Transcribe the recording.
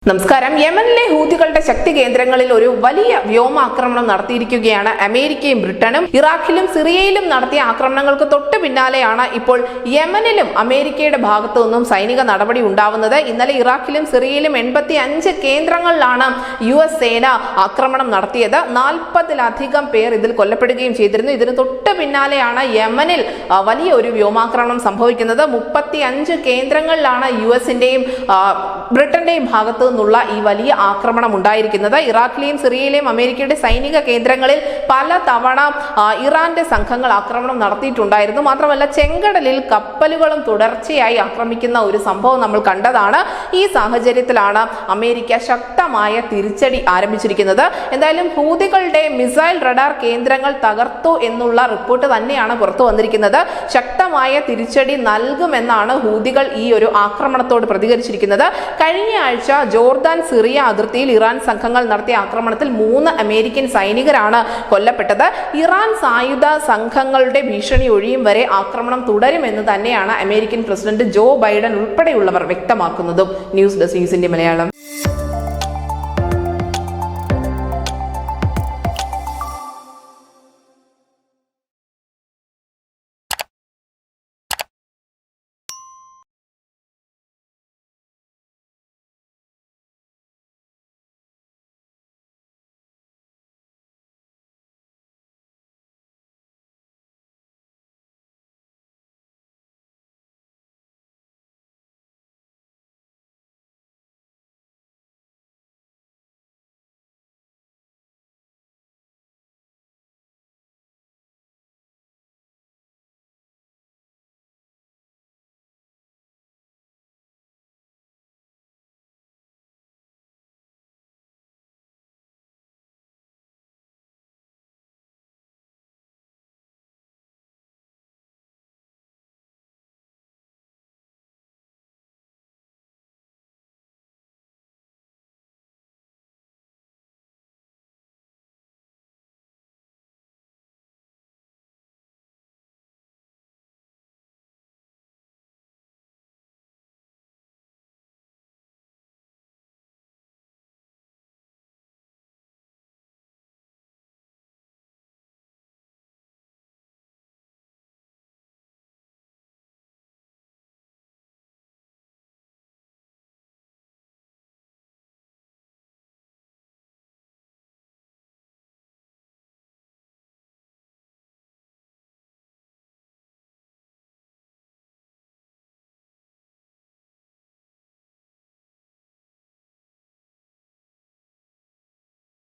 നമസ്കാരം. യമനിലെ ഹൂതികളുടെ ശക്തി കേന്ദ്രങ്ങളിൽ ഒരു വലിയ വ്യോമാക്രമണം നടത്തിയിരിക്കുകയാണ് അമേരിക്കയും ബ്രിട്ടനും. ഇറാഖിലും സിറിയയിലും നടത്തിയ ആക്രമണങ്ങൾക്ക് തൊട്ട് പിന്നാലെയാണ് ഇപ്പോൾ യമനിലും അമേരിക്കയുടെ ഭാഗത്തു നിന്നും സൈനിക നടപടി ഉണ്ടാവുന്നത്. ഇന്നലെ ഇറാഖിലും സിറിയയിലും 85 കേന്ദ്രങ്ങളിലാണ് US സേന ആക്രമണം നടത്തിയത്. 40-ലധികം പേർ ഇതിൽ കൊല്ലപ്പെടുകയും ചെയ്തിരുന്നു. ഇതിന് തൊട്ട് പിന്നാലെയാണ് യമനിൽ വലിയ ഒരു വ്യോമാക്രമണം സംഭവിക്കുന്നത്. 35 കേന്ദ്രങ്ങളിലാണ് US-ന്റെയും ബ്രിട്ടന്റെയും ഭാഗത്ത് നിന്നുള്ള ഈ വലിയ ആക്രമണം ഉണ്ടായിരിക്കുന്നത്. ഇറാഖിലെയും സിറിയയിലെയും അമേരിക്കയുടെ സൈനിക കേന്ദ്രങ്ങളിൽ പല തവണ ഇറാന്റെ സംഘങ്ങൾ ആക്രമണം നടത്തിയിട്ടുണ്ടായിരുന്നു. മാത്രമല്ല, ചെങ്കടലിൽ കപ്പലുകളും തുടർച്ചയായി ആക്രമിക്കുന്ന ഒരു സംഭവം നമ്മൾ കണ്ടതാണ്. ഈ സാഹചര്യത്തിലാണ് അമേരിക്ക ശക്തമായ തിരിച്ചടി ആരംഭിച്ചിരിക്കുന്നത്. എന്തായാലും ഹൂതികളുടെ മിസൈൽ റഡാർ കേന്ദ്രങ്ങൾ തകർത്തു എന്നുള്ള റിപ്പോർട്ട് തന്നെയാണ് പുറത്തു വന്നിരിക്കുന്നത്. ശക്തമായ തിരിച്ചടി നൽകുമെന്നാണ് ഹൂതികൾ ഈ ഒരു ആക്രമണത്തോട് പ്രതികരിച്ചിരിക്കുന്നത്. കഴിഞ്ഞ ആഴ്ച ജോർദാൻ സിറിയ അതിർത്തിയിൽ ഇറാൻ സംഘങ്ങൾ നടത്തിയ ആക്രമണത്തിൽ 3 അമേരിക്കൻ സൈനികരാണ് കൊല്ലപ്പെട്ടത്. ഇറാൻ സായുധ സംഘങ്ങളുടെ ഭീഷണി ഒഴിയും വരെ ആക്രമണം തുടരുമെന്ന് തന്നെയാണ് അമേരിക്കൻ പ്രസിഡന്റ് ജോ ബൈഡൻ ഉൾപ്പെടെയുള്ളവർ വ്യക്തമാക്കുന്നതും. ന്യൂസ് ഡെസ്ക് ന്യൂസിന്റെ മലയാളം.